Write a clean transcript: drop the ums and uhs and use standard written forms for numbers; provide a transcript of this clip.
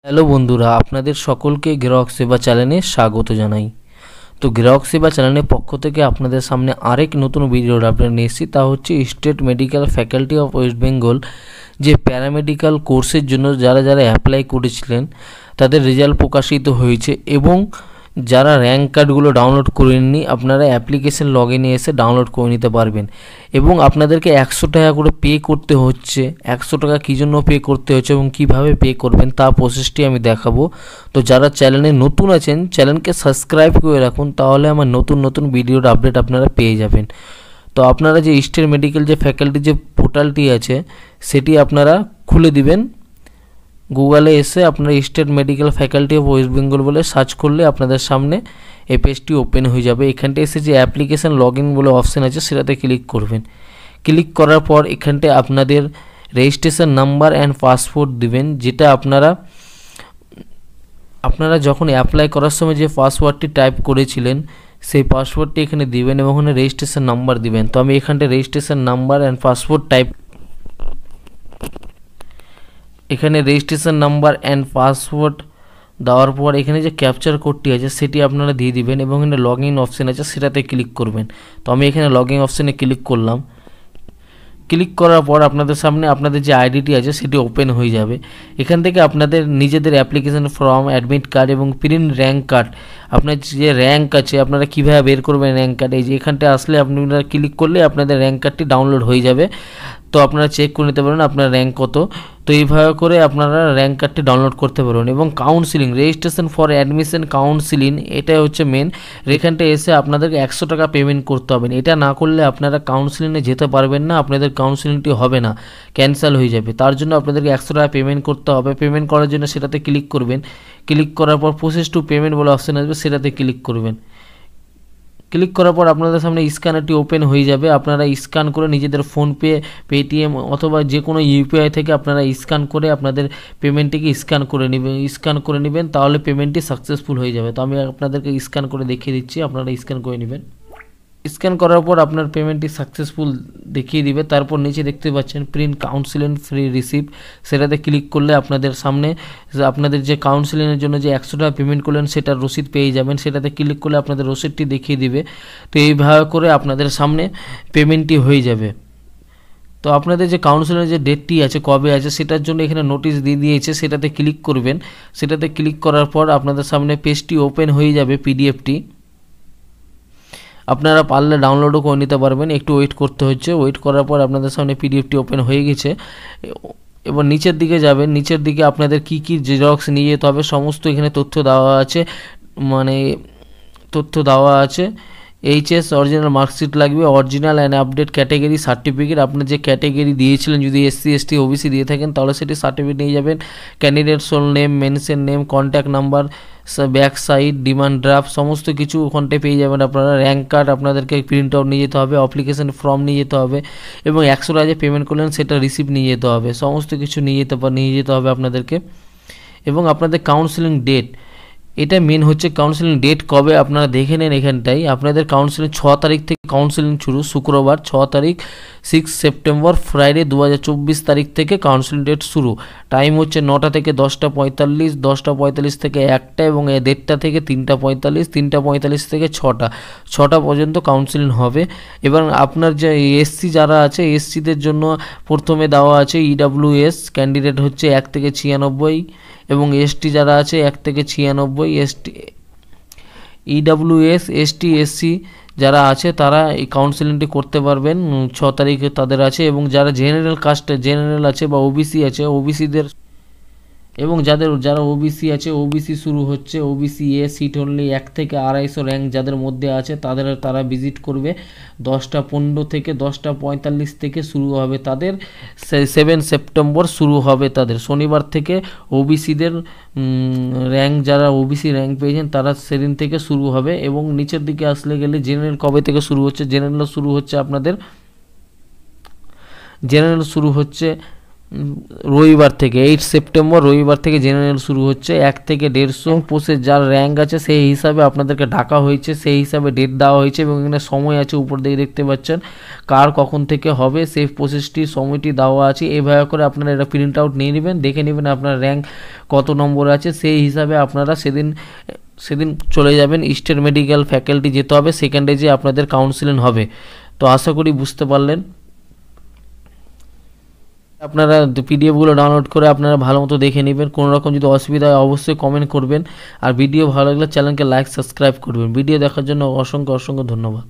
Hello বন্ধুরা, আপনাদের সকলকে গ্রাহক সেবা চ্যানেলে স্বাগত জানাই। তো গ্রাহক সেবা চ্যানেলের পক্ষ থেকে আপনাদের সামনে আরেক নতুন ভিডিওর আপডেট নিয়ে এসেছি। তা হচ্ছে state medical faculty of West Bengal যে প্যারামেডিক্যাল কোর্সের জন্য যারা যারা অ্যাপ্লাই করেছিলেন তাদের রেজাল্ট প্রকাশিত হয়েছে, এবং যারা র্যাঙ্ক কার্ডগুলো ডাউনলোড করেননি আপনারা অ্যাপ্লিকেশন লগ ইনে এসে ডাউনলোড করে নিতে পারবেন। এবং আপনাদেরকে 100 টাকা করে পে করতে হচ্ছে। 100 টাকা কী জন্য পে করতে হচ্ছে এবং কিভাবে পে করবেন তা প্রসেসটি আমি দেখাবো। তো যারা চ্যানেলে নতুন আছেন চ্যানেলকে সাবস্ক্রাইব করে রাখুন, তাহলে আমার নতুন নতুন ভিডিওর আপডেট আপনারা পেয়ে যাবেন। তো আপনারা যে স্টেট মেডিকেল যে ফ্যাকাল্টি যে পোর্টালটি আছে সেটি আপনারা খুলে দিবেন। গুগলে এসে আপনারা state medical faculty of West Bengal বলে সার্চ করলে আপনাদের সামনে এই পেজটি ওপেন হয়ে যাবে। এখানটায় এসে যে অ্যাপ্লিকেশান লগ ইন বলে অপশান আছে সেটাতে ক্লিক করবেন। ক্লিক করার পর এখানটায় আপনাদের রেজিস্ট্রেশন নাম্বার অ্যান্ড পাসওয়ার্ড দিবেন, যেটা আপনারা যখন অ্যাপ্লাই করার সময় যে পাসওয়ার্ডটি টাইপ করেছিলেন সেই পাসওয়ার্ডটি এখানে দিবেন এবং ওখানে রেজিস্ট্রেশন নাম্বার দিবেন। তো আমি এখানটায় রেজিস্ট্রেশন নাম্বার অ্যান্ড পাসওয়ার্ড এখানে রেজিস্ট্রেশন নাম্বার অ্যান্ড পাসওয়ার্ড দেওয়ার পর এখানে যে ক্যাপচার কোডটি আছে সেটি আপনারা দিয়ে দিবেন এবং এখানে লগ ইন অপশান আছে সেটাতে ক্লিক করবেন। তো আমি এখানে লগ ইন অপশানে ক্লিক করলাম। ক্লিক করার পর আপনাদের সামনে আপনাদের যে আইডিটি আছে সেটি ওপেন হয়ে যাবে। এখান থেকে আপনাদের নিজেদের অ্যাপ্লিকেশন ফর্ম, অ্যাডমিট কার্ড এবং প্রিন্ট র্যাঙ্ক কার্ড, আপনার যে র্যাঙ্ক আছে আপনারা কীভাবে বের করবেন র্যাঙ্ক কার্ড, এই যে এখানটায় আসলে আপনারা ক্লিক করলে আপনাদের র্যাঙ্ক কার্ডটি ডাউনলোড হয়ে যাবে। তো আপনারা চেক করে নিতে পারেন আপনার র্যাঙ্ক কত। তো এইভাবে করে আপনারা র্যাঙ্ক কার্ডটি ডাউনলোড করতে পারবেন। এবং counselling, registration for admission counselling, এটাই হচ্ছে মেন। এখানটায় এসে আপনাদেরকে 100 টাকা পেমেন্ট করতে হবে। এটা না করলে আপনারা কাউন্সিলিংয়ে যেতে পারবেন না, আপনাদের কাউন্সিলিংটি হবে না, ক্যান্সেল হয়ে যাবে। তার জন্য আপনাদেরকে 100 টাকা পেমেন্ট করতে হবে। পেমেন্ট করার জন্য সেটাতে ক্লিক করবেন। ক্লিক করার পর প্রসেস টু পেমেন্ট বলে অপশান আসবে, সেটাতে ক্লিক করবেন। ক্লিক করার পর আপনাদের সামনে স্ক্যানারটি ওপেন হয়ে যাবে। আপনারা স্ক্যান করে নিজেদের ফোনপে, পেটিএম অথবা যে কোনো ইউপিআই থেকে আপনারা স্ক্যান করে আপনাদের পেমেন্টটিকে স্ক্যান করে নেবেন, তাহলে পেমেন্টটি সাকসেসফুল হয়ে যাবে। তো আমি আপনাদেরকে স্ক্যান করে দেখিয়ে দিচ্ছি, আপনারা স্ক্যান করে নেবেন। স্ক্যান করার পর আপনার পেমেন্টটি সাকসেসফুল দেখিয়ে দিবে। তারপর নিচে দেখতে পাচ্ছেন প্রিন্ট কাউন্সিলিং ফ্রি রিসিপ্ট, সেটাতে ক্লিক করলে আপনাদের সামনে আপনাদের যে কাউন্সিলিংয়ের জন্য যে 100 টাকা পেমেন্ট করলেন সেটার রসিদ পেয়ে যাবেন। সেটাতে ক্লিক করলে আপনাদের রসিদটি দেখিয়ে দিবে। তো এইভাবে করে আপনাদের সামনে পেমেন্টটি হয়ে যাবে। তো আপনাদের যে কাউন্সিলিংয়ের যে ডেটটি আছে কবে আছে সেটার জন্য এখানে নোটিশ দিয়ে দিয়েছে, সেটাতে ক্লিক করবেন। সেটাতে ক্লিক করার পর আপনাদের সামনে পেজটি ওপেন হয়ে যাবে, পিডিএফটি। আপনারা পারলে ডাউনলোডও করে নিতে পারবেন, একটু ওয়েট করতে হচ্ছে। ওয়েট করার পর আপনাদের সামনে পিডিএফটি ওপেন হয়ে গেছে। এবার নিচের দিকে যাবেন। নিচের দিকে আপনাদের কি কি জেরক্স নিয়ে যেতে হবে সমস্ত এখানে তথ্য দেওয়া আছে। এইচএস অরিজিনাল মার্কশিট লাগবে, original and update category certificate, আপনার যে ক্যাটাগরি দিয়েছিলেন যদি এসসি এসটি ওবিসি দিয়ে থাকেন তাহলে সেটি সার্টিফিকেট নিয়ে যাবেন। Candidate sole name, mention name, contact number, back side, demand draft সমস্ত কিছু ওখানটায় পেয়ে যাবেন আপনারা। র্যাঙ্ক কার্ড আপনাদেরকে প্রিন্ট আউট নিয়ে যেতে হবে, অ্যাপ্লিকেশন ফর্ম নিয়ে যেতে হবে এবং 100 টাকা যে পেমেন্ট করলেন সেটা রিসিপ্ট নিয়ে যেতে হবে। সমস্ত কিছু নিয়ে যেতে হবে আপনাদেরকে। এবং আপনাদের কাউন্সিলিং ডেট, এটা মেন হচ্ছে কাউন্সিলিং ডেট কবে আপনারা দেখে নেন। এখানটাই আপনাদের কাউন্সিলিং 6 তারিখ থেকে কাউন্সিলিং শুরু, শুক্রবার 6 তারিখ, 6 সেপ্টেম্বর ফ্রাইডে 2024 তারিখ থেকে কাউন্সিলিং ডেট শুরু। টাইম হচ্ছে 9টা থেকে 10:45, 10:45 থেকে 1টা এবং 1:30 থেকে 3:45, 3:45 থেকে 6টা পর্যন্ত কাউন্সিলিং হবে। এবং আপনার যে এসসি যারা আছে এসসিদের জন্য প্রথমে দেওয়া আছে ইডাব্লিউএস ক্যান্ডিডেট হচ্ছে 1 থেকে 96 এবং এসটি যারা আছে 1 থেকে 96, এসটি ইডাব্লিউএস এসটি এসসি যারা আছে তারা এই কাউন্সিলিংটি করতে পারবেন 6 তারিখে তাদের আছে। এবং যারা জেনারেল আছে বা ওবিসি আছে, ওবিসিদের এবং যারা ওবিসি আছে ওবিসি শুরু হচ্ছে, ওবিসি এ সিট অনলি 1 থেকে 250 র্যাঙ্ক যাদের মধ্যে আছে তারা ভিজিট করবে। 10:15 থেকে 10:45 থেকে শুরু হবে তাদের, 7 সেপ্টেম্বর শুরু হবে তাদের শনিবার থেকে। ওবিসিদের র্যাঙ্ক যারা ওবিসি র্যাঙ্ক পেয়েছেন তারা সেদিন থেকে শুরু হবে। এবং নিচের দিকে আসলে গেলে জেনারেল কবে থেকে শুরু হচ্ছে, জেনারেল শুরু হচ্ছে রবিবার থেকে 8 সেপ্টেম্বর রবিবার থেকে জেনারেল শুরু হচ্ছে। 1 থেকে 150 পোস্টে যার র্যাঙ্ক আছে সেই হিসাবে আপনাদেরকে ডাকা হয়েছে, সেই হিসাবে ডেট দেওয়া হয়েছে এবং এখানে সময় আছে উপর দিকে দেখতে পাচ্ছেন কার কখন থেকে হবে সেই প্রসেসটির সময়টি দেওয়া আছে। এইভাবে করে আপনারা এটা প্রিন্ট আউট নিয়ে নেবেন, দেখে নেবেন আপনার র্যাঙ্ক কত নম্বর আছে, সেই হিসাবে আপনারা সেদিন চলে যাবেন স্টেট মেডিকেল ফ্যাকাল্টি যেতে হবে, সেকেন্ডে যে আপনাদের কাউন্সিলিং হবে। তো আশা করি বুঝতে পারলেন। আপনারা পিডিএফগুলো ডাউনলোড করে আপনারা ভালো মতো দেখে নেবেন। কোনো রকম যদি অসুবিধা হয় অবশ্যই কমেন্ট করবেন, আর ভিডিও ভালো লাগলে চ্যানেলকে লাইক সাবস্ক্রাইব করবেন। ভিডিও দেখার জন্য অসংখ্য ধন্যবাদ।